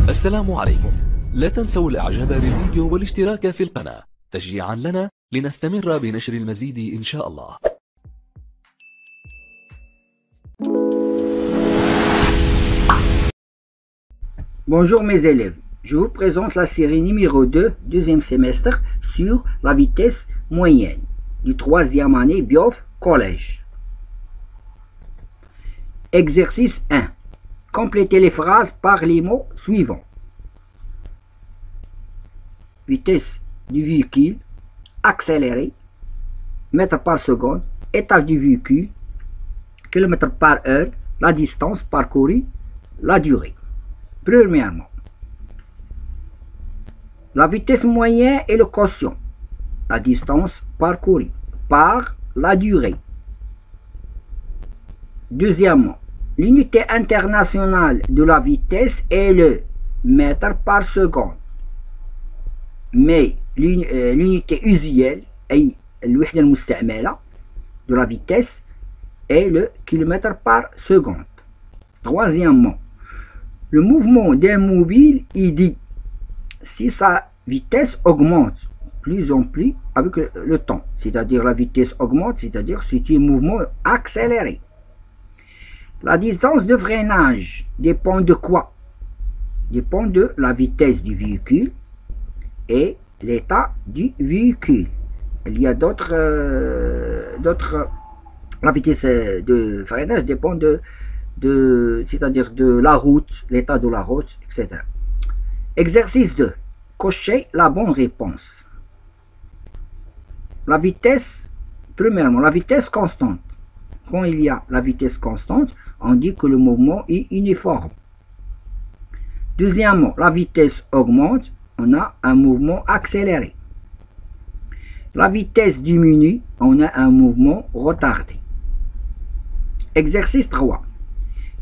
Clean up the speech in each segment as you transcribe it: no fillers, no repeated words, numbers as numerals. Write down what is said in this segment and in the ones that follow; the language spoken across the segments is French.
السلام عليكم. لا تنسوا الاعجاب بالفيديو والاشتراك في القناة تشجيعا لنا لنستمر بنشر المزيد إن شاء الله. Bonjour mes élèves, je vous présente la série numéro 2, deuxième semestre, sur la vitesse moyenne du troisième année BIOF Collège. Exercice 1. Complétez les phrases par les mots suivants. Vitesse du véhicule, accéléré, mètres par seconde, état du véhicule, kilomètres par heure, la distance parcourue, la durée. Premièrement, la vitesse moyenne est le quotient, la distance parcourue, par la durée. Deuxièmement, l'unité internationale de la vitesse est le mètre par seconde. Mais l'unité usuelle, الوحدة المستعملة de la vitesse est le kilomètre par seconde. Troisièmement, le mouvement d'un mobile il dit si sa vitesse augmente plus en plus avec le temps, c'est-à-dire la vitesse augmente, c'est-à-dire c'est un mouvement accéléré. La distance de freinage dépend de quoi? Dépend de la vitesse du véhicule et l'état du véhicule. Il y a d'autres la vitesse de freinage dépend c'est-à-dire de la route, l'état de la route, etc. Exercice 2. Cochez la bonne réponse. La vitesse, premièrement, la vitesse constante. Quand il y a la vitesse constante, on dit que le mouvement est uniforme. Deuxièmement, la vitesse augmente, on a un mouvement accéléré. La vitesse diminue, on a un mouvement retardé. Exercice 3.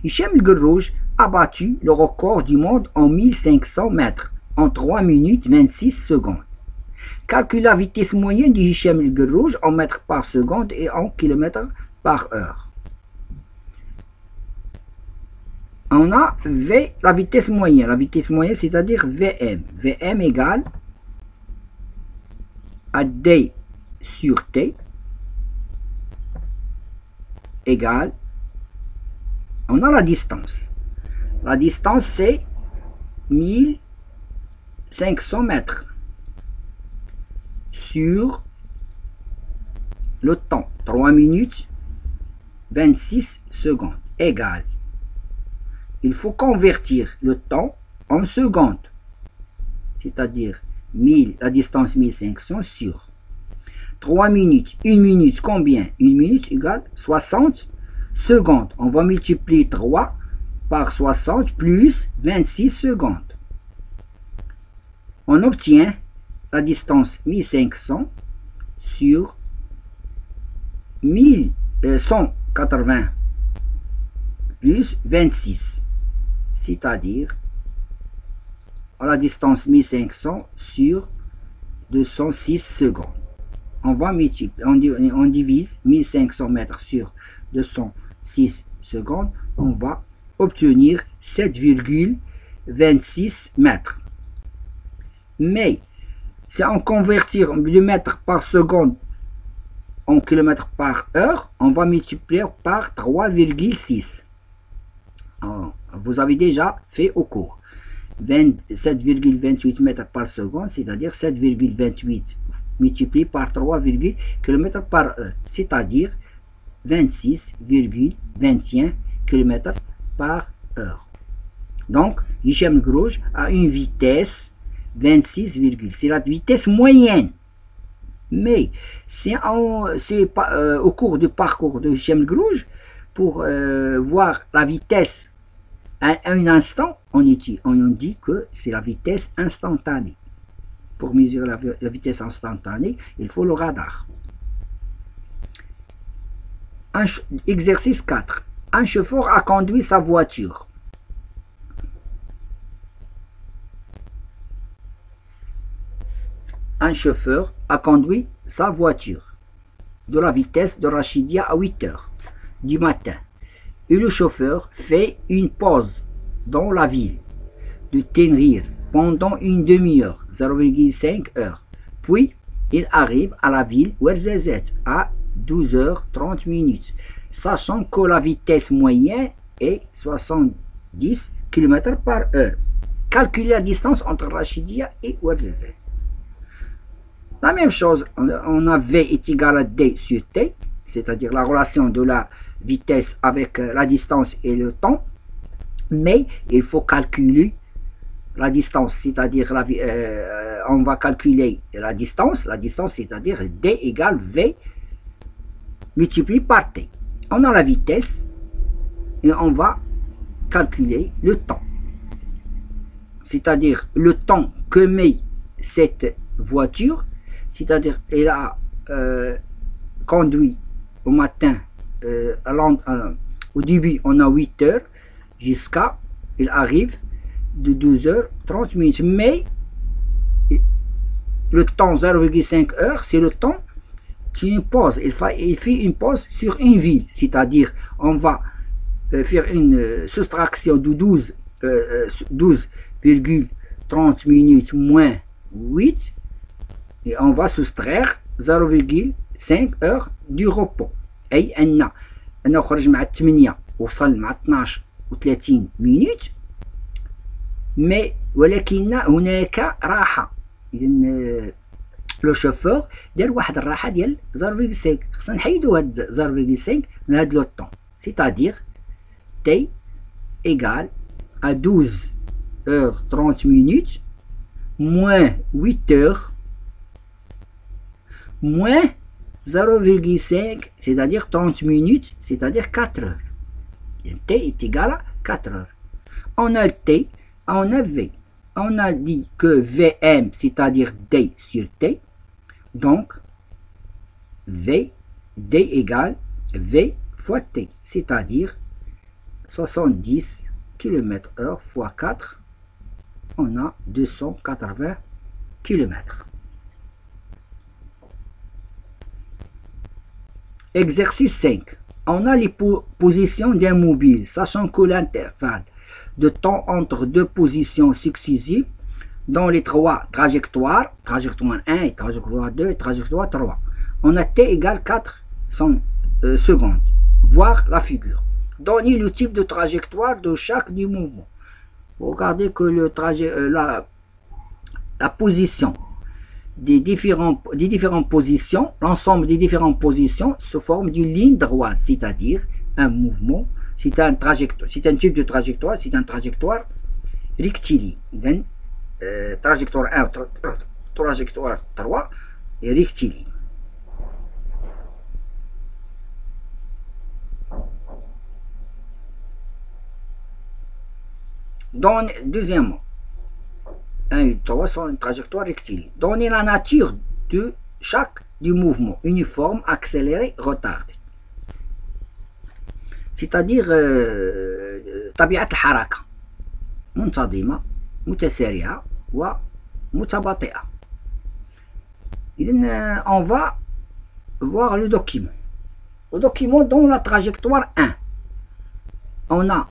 Hicham El Guerrouj a battu le record du monde en 1500 mètres en 3 minutes 26 secondes. Calcule la vitesse moyenne de Hicham El Guerrouj en mètres par seconde et en kilomètres par heure. On a V, la vitesse moyenne. La vitesse moyenne, c'est-à-dire VM. VM égale à D sur T égale, on a la distance. La distance, c'est 1500 mètres sur le temps, 3 minutes 26 secondes, égale. Il faut convertir le temps en secondes, c'est-à-dire la distance 1500 sur 3 minutes. 1 minute, combien? 1 minute égale 60 secondes. On va multiplier 3 par 60 plus 26 secondes. On obtient la distance 1500 sur 1180 plus 26, c'est-à-dire la distance 1500 sur 206 secondes. On va multiplier, on divise 1500 mètres sur 206 secondes, on va obtenir 7,26 mètres. Mais si on convertit de mètres par seconde en kilomètres par heure, on va multiplier par 3,6. Vous avez déjà fait au cours. 7,28 mètres par seconde, c'est-à-dire 7,28 multiplié par 3, km par heure, c'est-à-dire 26,21 km par heure. Donc, Hicham El Guerrouj a une vitesse 26, c'est la vitesse moyenne. Mais c'est au cours du parcours de Hicham El Guerrouj, pour voir la vitesse à un instant, on dit que c'est la vitesse instantanée. Pour mesurer la vitesse instantanée, il faut le radar. Exercice 4. Un chauffeur a conduit sa voiture. Un chauffeur a conduit sa voiture de la vitesse de Rachidia à 8 heures du matin. Et le chauffeur fait une pause dans la ville de tenir pendant une demi-heure, 0,5 heures. Puis, il arrive à la ville Ouarzazate à 12h30, sachant que la vitesse moyenne est 70 km par heure. Calculer la distance entre Rachidia et Ouarzazate. La même chose, on a V est égal à D sur T, c'est-à-dire la relation de la vitesse avec la distance et le temps, mais il faut calculer la distance, c'est-à-dire on va calculer la distance c'est-à-dire D égale V multiplié par T. On a la vitesse et on va calculer le temps, c'est-à-dire le temps que met cette voiture, c'est-à-dire elle a conduit au matin, au début on a 8 heures jusqu'à, il arrive de 12h30, mais le temps 0,5 heures c'est le temps d'une pause. Il fait une pause sur une ville, c'est-à-dire on va faire une soustraction de 12,30 minutes moins 8 et on va soustraire 0,5 heures du repos. أي أنا خرج مع 8 وصل مع 12 و30 minutes، mais ولكن هناك راحة. إذن لو شوفور دار واحد الراحة ديال 0,5، خصنا نحيدو هاد 0,5 من هاد لو طون، c'est-à-dire T égale à 12h30 minutes moins 8 heures moins 0,5, c'est-à-dire 30 minutes, c'est-à-dire 4 heures. Et T est égal à 4 heures. On a T, on a V. On a dit que Vm, c'est-à-dire D sur T. Donc, V, D égale V fois T, c'est-à-dire 70 km/h fois 4, on a 280 km. Exercice 5. On a les positions d'un mobile, sachant que l'intervalle de temps entre deux positions successives dans les trois trajectoires, trajectoire 1 et trajectoire 2 et trajectoire 3, on a T égale 4 secondes. Voir la figure. Donnez le type de trajectoire de chaque du mouvement. Vous regardez que la position des différentes positions, l'ensemble des différentes positions se forme d'une ligne droite, c'est-à-dire un mouvement, c'est un type de trajectoire, c'est une trajectoire rectiligne. Donc, trajectoire 1, trajectoire 3 et rectiligne. Deuxièmement, 1 et 3 sont une trajectoire rectiligne. Donnez la nature de chaque du mouvement, uniforme, accéléré, retardé. C'est-à-dire طبيعة الحركة منتظمة متسارعة ومتباطئة. إذن on va voir le document. Le document dans la trajectoire 1, on a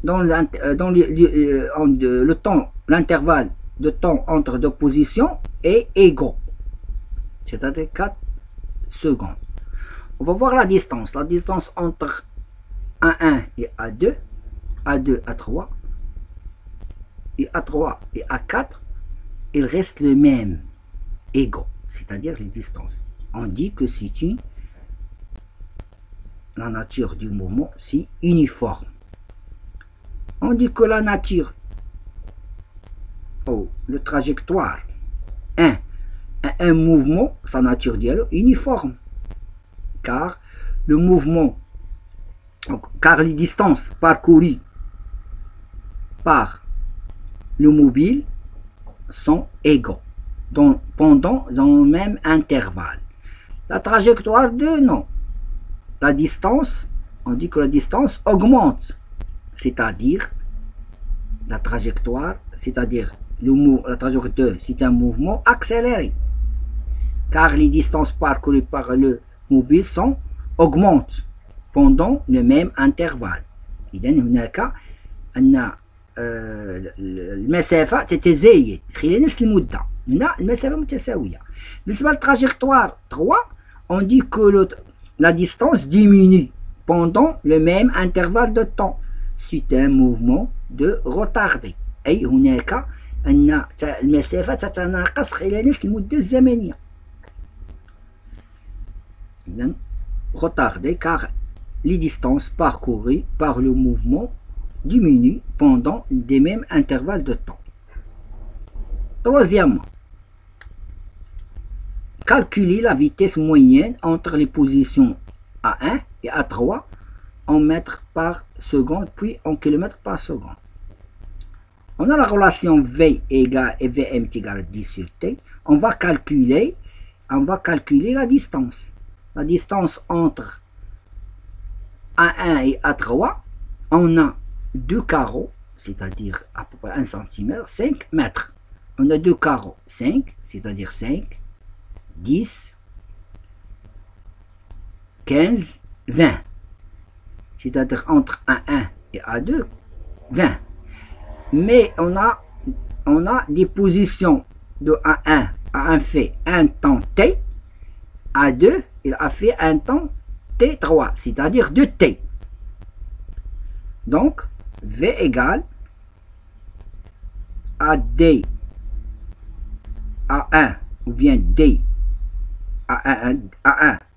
dans le temps, l'intervalle de temps entre deux positions est égaux, c'est-à-dire 4 secondes. On va voir la distance entre A1 et A2, A2, A3, et A3 et A4, ils restent le même, égaux, c'est-à-dire les distances. On dit que c'est la nature du mouvement, c'est uniforme. On dit que la nature, le trajectoire 1, un mouvement, sa nature est uniforme, car le mouvement, car les distances parcourues par le mobile sont égaux pendant un même intervalle. La trajectoire 2, non. La distance, on dit que la distance augmente, c'est-à-dire la trajectoire, c'est-à-dire la trajectoire 2, c'est un mouvement accéléré, car les distances parcourues par le mobile augmentent pendant le même intervalle. إذن هناك أن المسافة تتزايد خلال نفس المدة. هنا المسافة متساوية. بالنسبة للتراجيكتوار 3 on dit que la distance diminue pendant le même intervalle de temps. C'est un mouvement de retardé. أي هناك أن المسافة تتناقص خلال نفس المدة الزمنية. إذن retardé car les distances parcourues par le mouvement diminuent pendant des mêmes intervalles de temps. Troisièmement, calculer la vitesse moyenne entre les positions A1 et A3 en mètres par seconde puis en kilomètres par seconde. On a la relation V égale et Vm est égal à 10 sur T. On va calculer la distance. La distance entre A1 et A3, on a deux carreaux, c'est-à-dire à peu près 1 cm, 5 mètres. On a deux carreaux, 5, c'est-à-dire 5, 10, 15, 20. C'est-à-dire entre A1 et A2, 20. Mais on a des positions de A1. A1 fait un temps T, A2, il a fait un temps T3, c'est-à-dire 2T. Donc, V égale à D A1 ou bien D A1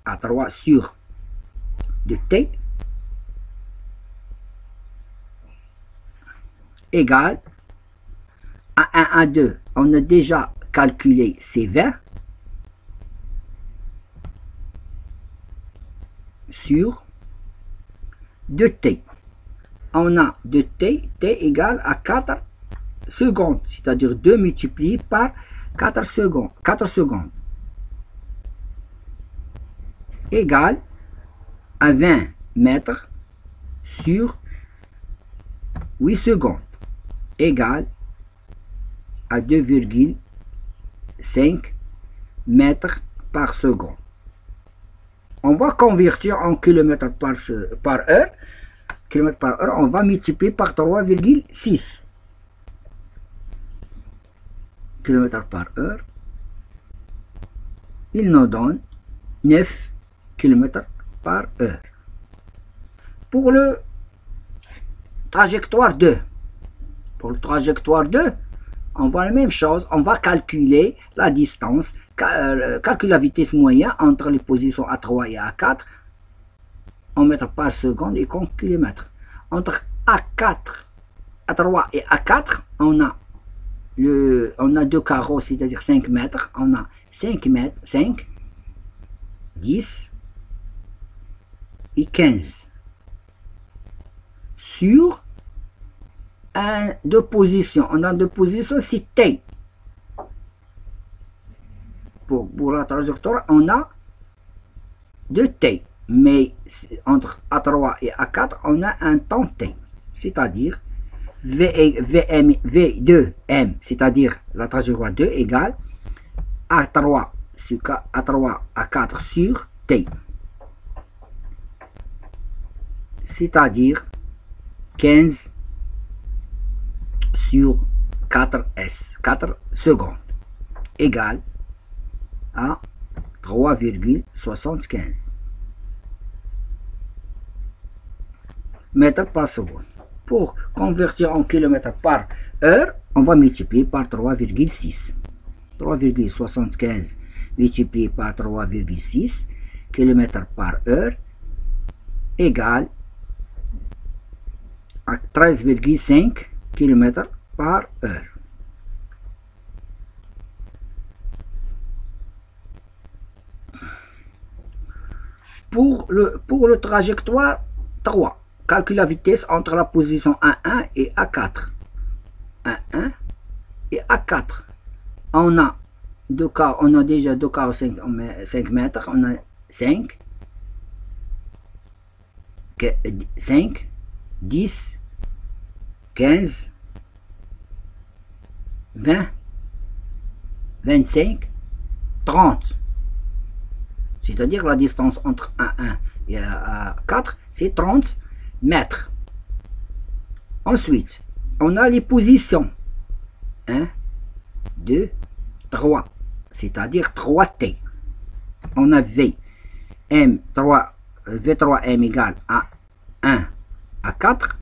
A3 sur 2T égale A1 A2. On a déjà calculé ces 20 sur 2T. On a 2T, T égale à 4 secondes, c'est-à-dire 2 multiplié par 4 secondes, égale à 20 mètres sur 8 secondes, égale à 2,5 mètres par seconde. On va convertir en kilomètres par heure. Kilomètres par heure, on va multiplier par 3,6 km par heure. Il nous donne 9 km par heure. Pour le trajectoire 2, on voit la même chose. On va calculer la distance, calculer la vitesse moyenne entre les positions A3 et A4 en mètres par seconde et en kilomètres. Entre A3 et A4, on a deux carreaux, c'est-à-dire 5 mètres. On a 5 mètres, 5, 10 et 15. Sur deux positions. On a deux positions, c'est T. Pour la trajectoire, on a 2T. Mais entre A3 et A4, on a un temps T. C'est-à-dire V2M, c'est-à-dire la trajectoire 2 égale A3 A4 sur T. C'est-à-dire 15 sur 4S, 4 secondes, égale à 3,75 mètres par seconde. Pour convertir en kilomètres par heure, on va multiplier par 3,6. 3,75 multiplié par 3,6 km par heure égale à 13,5 km par heure. Pour le trajectoire 3, calcule la vitesse entre la position A1 et A4. A1 et A4. On a deux quarts, on a déjà 2 quarts 5 mètres. On a 5, 10, 15, 20, 25, 30. C'est-à-dire la distance entre A1 et A4, c'est 30 mètres. Ensuite, on a les positions. 1, 2, 3. C'est-à-dire 3T. On a V. V3M égale à 1 à 4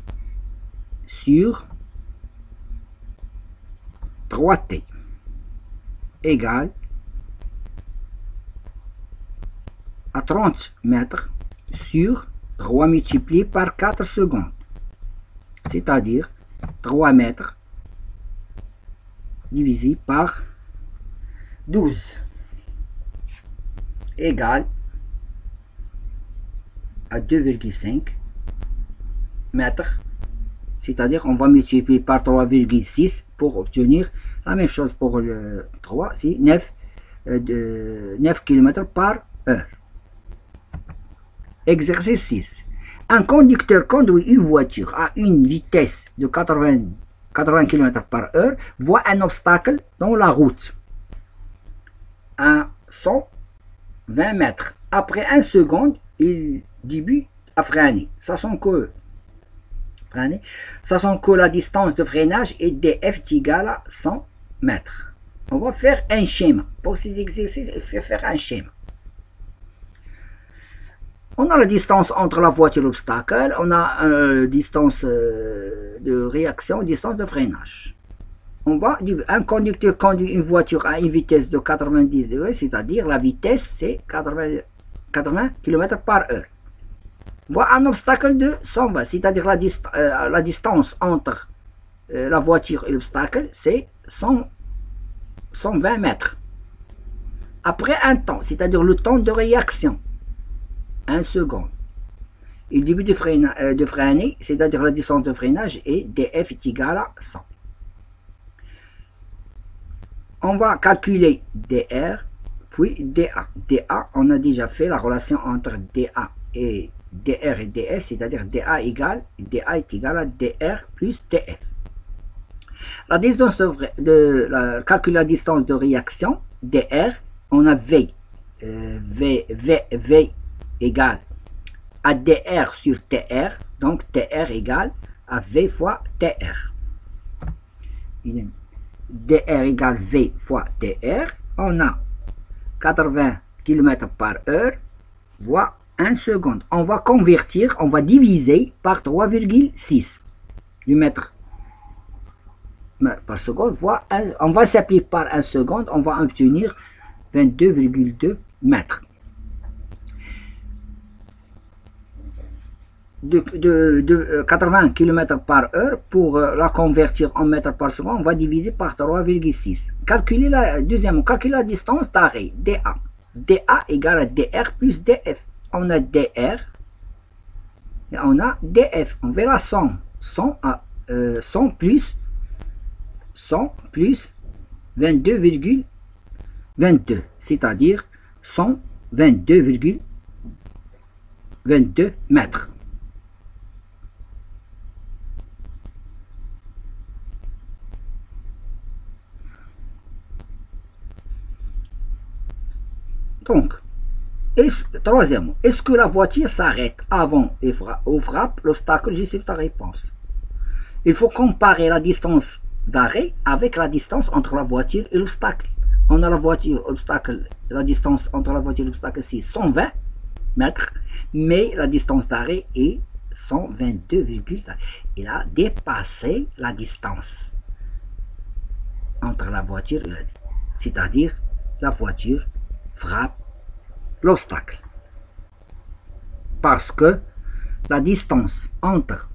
sur 3T égale à 30 mètres sur 3 multiplié par 4 secondes. C'est-à-dire 3 mètres divisé par 12 égale à 2,5 mètres. C'est-à-dire on va multiplier par 3,6 pour obtenir la même chose pour le 3, c'est 9 km par heure. Exercice 6. Un conducteur conduit une voiture à une vitesse de 80 km par heure, voit un obstacle dans la route à 120 mètres. Après 1 seconde, il débute à freiner, sachant que la distance de freinage est df est égale à 100 mètres. On va faire un schéma. Pour ces exercices, il faut faire un schéma. On a la distance entre la voiture et l'obstacle, on a la distance de réaction, distance de freinage. Un conducteur conduit une voiture à une vitesse de 90 degrés, c'est-à-dire la vitesse c'est 80 km par heure. Voit un obstacle de 120, c'est-à-dire la distance entre la voiture et l'obstacle c'est 120 mètres. Après un temps, c'est-à-dire le temps de réaction, 1 seconde. Il débute de freiner, c'est-à-dire la distance de freinage est df est égale à 100. On va calculer dr, puis dA. dA, on a déjà fait la relation entre dA et dr et df, c'est-à-dire dA est égal à dr plus df. La distance calculer la distance de réaction, dr, on a V égale à dr sur tr, donc tr égale à V fois tr. dr égale V fois tr, on a 80 km par heure, voire 1 seconde. On va convertir, on va diviser par 3,6 du mètre par seconde, voire on va s'appliquer par 1 seconde, on va obtenir 22,2 mètres. De 80 km par heure, pour la convertir en mètres par seconde, on va diviser par 3,6. Calculer la distance d'arrêt, dA. dA égale à dr plus df. On a dr et on a df. On verra 100 plus 22,22, c'est-à-dire 122,22 mètres. Donc, troisièmement, est-ce que la voiture s'arrête avant ou frappe l'obstacle? Justifie ta réponse. Il faut comparer la distance d'arrêt avec la distance entre la voiture et l'obstacle. On a la distance entre la voiture et l'obstacle c'est 120 mètres, mais la distance d'arrêt est 122, il a dépassé la distance entre la voiture et c'est-à-dire la voiture frappe l'obstacle, parce que la distance entre,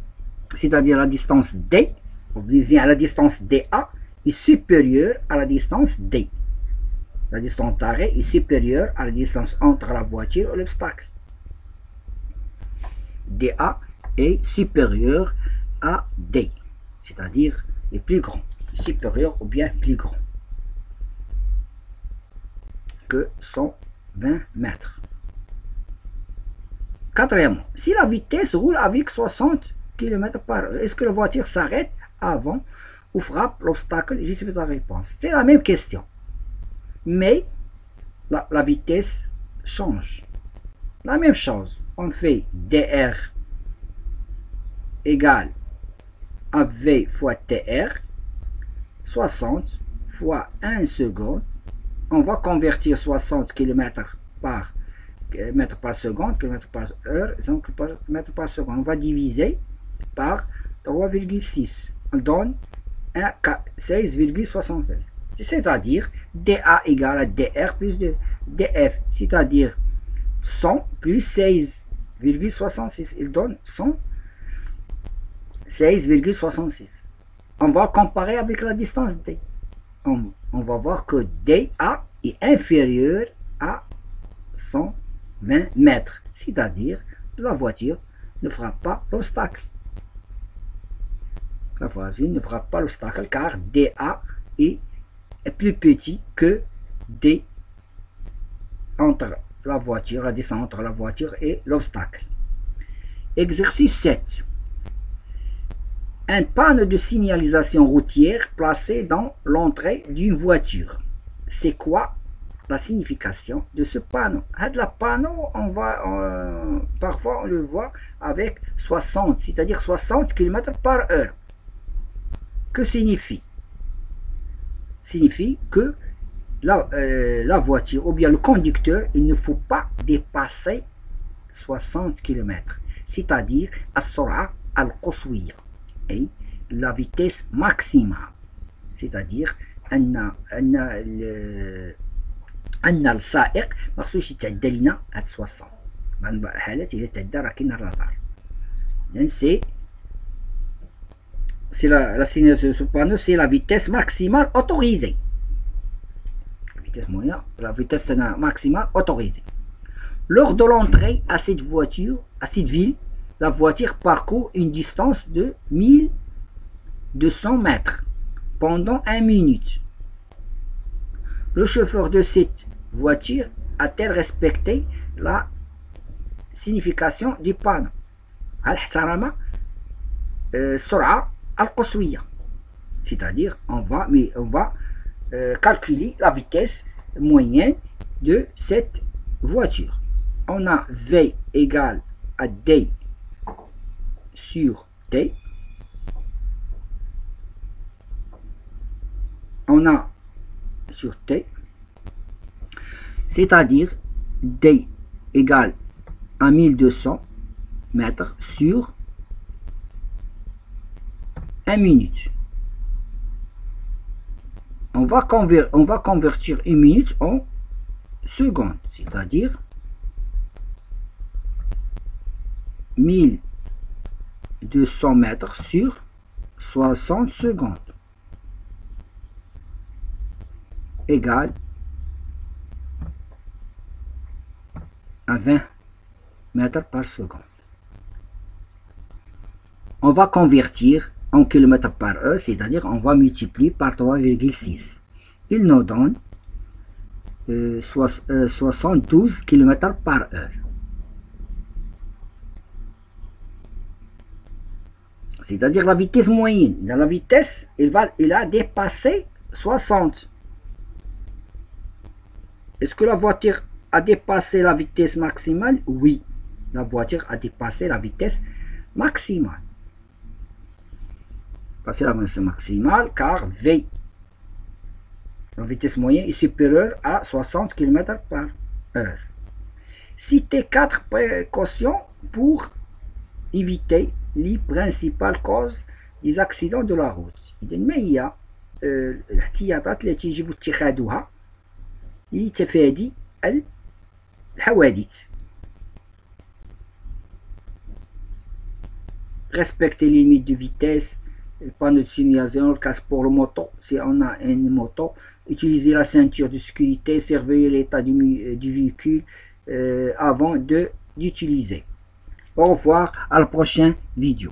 c'est-à-dire la distance D, la distance DA est supérieure à la distance D. La distance d'arrêt est supérieure à la distance entre la voiture et l'obstacle. DA est supérieur à D, c'est-à-dire est plus grand, supérieur ou bien plus grand que 120 mètres. Quatrièmement, si la vitesse roule avec 60 km par heure, est-ce que la voiture s'arrête avant ou frappe l'obstacle? Je suis la réponse. C'est la même question, mais la vitesse change. La même chose, on fait dr égale AV fois TR, 60 fois 1 seconde. On va convertir 60 km par mètre par seconde, km par heure, donc par mètre par seconde. On va diviser par 3,6. On donne 16,76. C'est-à-dire dA égale à dR plus de dF, c'est-à-dire 100 plus 16,66. Il donne 116,66. On va comparer avec la distance D. On va voir que dA est inférieur à 120 mètres, c'est-à-dire la voiture ne fera pas l'obstacle. La voiture ne fera pas l'obstacle car dA est plus petit que D entre la voiture, la distance entre la voiture et l'obstacle. Exercice 7. Un panneau de signalisation routière placé dans l'entrée d'une voiture. C'est quoi la signification de ce panneau? Le panneau, parfois on le voit avec 60, c'est-à-dire 60 km par heure. Que signifie? Signifie que la voiture ou bien le conducteur, il ne faut pas dépasser 60 km, c'est-à-dire as-sur'a al-quswiyya, et la vitesse maximale, c'est-à-dire أن السائق ما خصوش يتعدى لينا هاد 60. بعض الحالات إذا تعدى راه كاين الرادار. إذن c'est la signalisation de ce panneau, c'est la vitesse maximale autorisée. La vitesse moyenne, la vitesse maximale autorisée. Lors de l'entrée à cette voiture, à cette ville, la voiture parcourt une distance de 1200 mètres pendant 1 minute. Le chauffeur de cette voiture a-t-elle respecté la signification du panneau? C'est-à-dire on va calculer la vitesse moyenne de cette voiture. On a V égale à D sur T. On a sur T, c'est-à-dire D égale à 1200 mètres sur 1 minute. On va convertir 1 minute en secondes, c'est-à-dire 1200 mètres sur 60 secondes égale à 20 mètres par seconde. On va convertir en km par heure, c'est-à-dire on va multiplier par 3,6. Il nous donne 72 km par heure. C'est-à-dire la vitesse moyenne. Dans la vitesse, il a dépassé 60. Est-ce que la voiture a dépassé la vitesse maximale? Oui, la voiture a dépassé la vitesse maximale. Passer la vitesse maximale car V, la vitesse moyenne, est supérieure à 60 km par heure. Citez 4 précautions pour éviter les principales causes des accidents de la route. إذن ما هي الاحتياطات التي يجب اتخاذها لتفادي الحوادث؟ Respecter les limites de vitesse, le panneau de signalisation, le casque pour le moto, si on a une moto, utiliser la ceinture de sécurité, surveiller l'état du véhicule avant d'utiliser. Au revoir, à la prochaine vidéo.